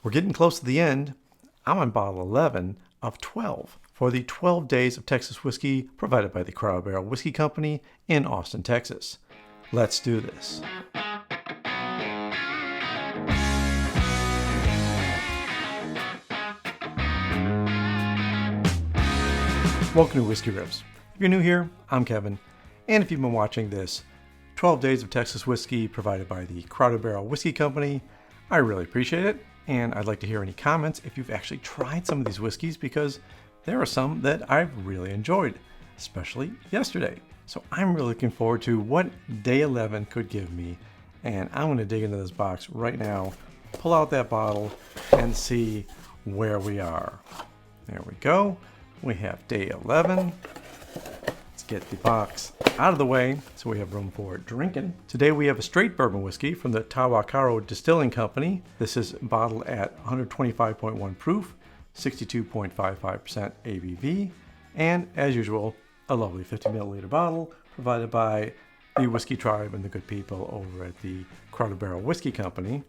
We're getting close to the end. I'm on bottle 11 of 12 for the 12 Days of Texas Whiskey provided by the Crowder Barrel Whiskey Company in Austin, Texas. Let's do this. Welcome to Whisky Riffs. If you're new here, I'm Kevin, and if you've been watching this 12 Days of Texas Whiskey provided by the Crowder Barrel Whiskey Company, I really appreciate it, and I'd like to hear any comments if you've actually tried some of these whiskeys, because there are some that I've really enjoyed, especially yesterday. So I'm really looking forward to what day 11 could give me, and I'm going to dig into this box right now, pull out that bottle, and see where we are. There we go. We have day 11. Let's get the box out of the way so we have room for drinking. Today we have a straight bourbon whiskey from the TahWahKaro Distilling Company. This is bottled at 125.1 proof, 62.55% ABV, and as usual, a lovely 50 milliliter bottle provided by the Whiskey Tribe and the good people over at the Crowder Barrel Whiskey Company.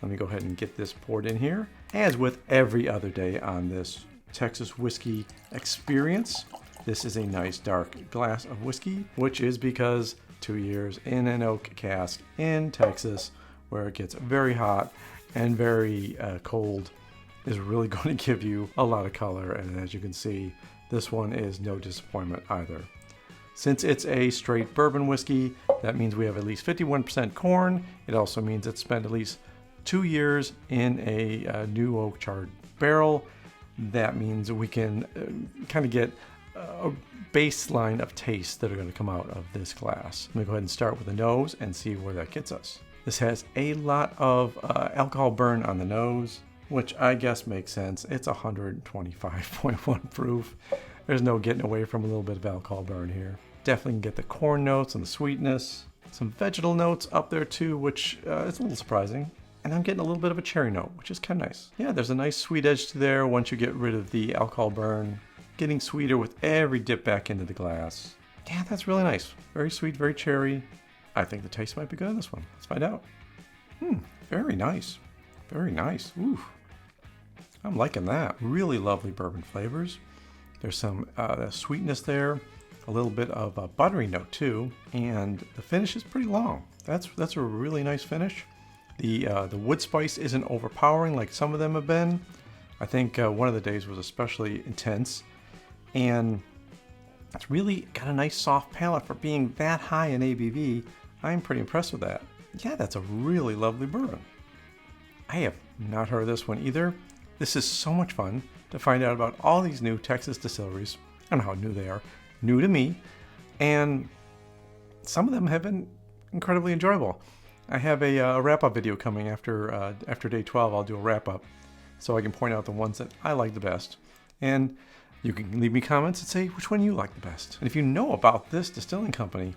Let me go ahead and get this poured in here. As with every other day on this Texas whiskey experience, this is a nice dark glass of whiskey, which is because 2 years in an oak cask in Texas, where it gets very hot and very cold, is really going to give you a lot of color. And as you can see, this one is no disappointment either. Since it's a straight bourbon whiskey, that means we have at least 51% corn. It also means it's spent at least 2 years in a new oak charred barrel. That means we can kind of get a baseline of tastes that are going to come out of this glass. Let me go ahead and start with the nose and see where that gets us. This has a lot of alcohol burn on the nose, which I guess makes sense. It's 125.1 proof. There's no getting away from a little bit of alcohol burn here. Definitely can get the corn notes and the sweetness. Some vegetal notes up there too, which is a little surprising. And I'm getting a little bit of a cherry note, which is kind of nice. Yeah, there's a nice sweet edge to there once you get rid of the alcohol burn. Getting sweeter with every dip back into the glass. Yeah, that's really nice. Very sweet, very cherry. I think the taste might be good on this one. Let's find out. Very nice. Very nice. Ooh, I'm liking that. Really lovely bourbon flavors. There's some sweetness there. A little bit of a buttery note too. And the finish is pretty long. That's a really nice finish. The wood spice isn't overpowering like some of them have been. I think one of the days was especially intense, and it's really got a nice soft palate for being that high in ABV. I'm pretty impressed with that. Yeah, that's a really lovely bourbon. I have not heard of this one either. This is so much fun to find out about all these new Texas distilleries. I don't know how new they are. New to me, and some of them have been incredibly enjoyable. I have a wrap-up video coming after day 12. I'll do a wrap-up so I can point out the ones that I like the best. And you can leave me comments and say which one you like the best. And if you know about this distilling company,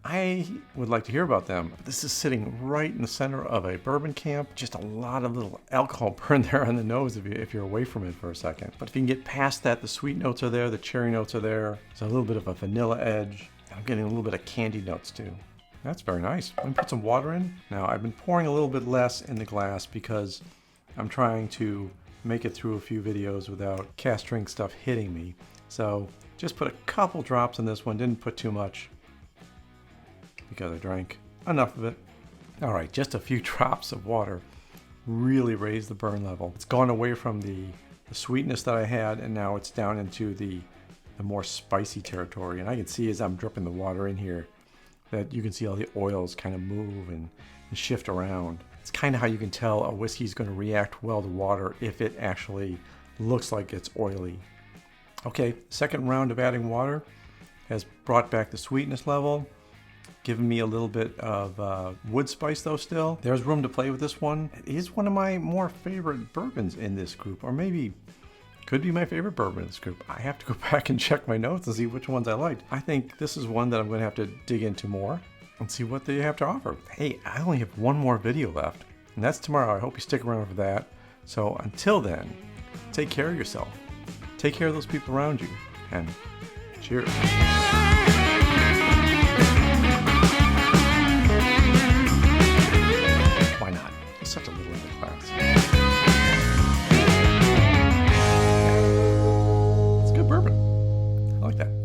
I would like to hear about them. This is sitting right in the center of a bourbon camp. Just a lot of little alcohol burn there on the nose if you're away from it for a second. But if you can get past that, the sweet notes are there, the cherry notes are there. There's a little bit of a vanilla edge. I'm getting a little bit of candy notes too. That's very nice. Let me put some water in. Now, I've been pouring a little bit less in the glass because I'm trying to make it through a few videos without cast drink stuff hitting me. So just put a couple drops in this one, didn't put too much because I drank enough of it. All right, just a few drops of water really raised the burn level. It's gone away from the sweetness that I had, and now it's down into the more spicy territory. And I can see as I'm dripping the water in here that you can see all the oils kind of move and shift around. It's kind of how you can tell a whiskey is going to react well to water if it actually looks like it's oily. Okay, second round of adding water has brought back the sweetness level, giving me a little bit of wood spice though still. There's room to play with this one. It is one of my more favorite bourbons in this group, or maybe could be my favorite bourbon in this group. I have to go back and check my notes and see which ones I liked. I think this is one that I'm going to have to dig into more and see what they have to offer. Hey, I only have one more video left, and that's tomorrow. I hope you stick around for that. So until then, take care of yourself. Take care of those people around you, and cheers. Why not? It's such a little bit of class. like that.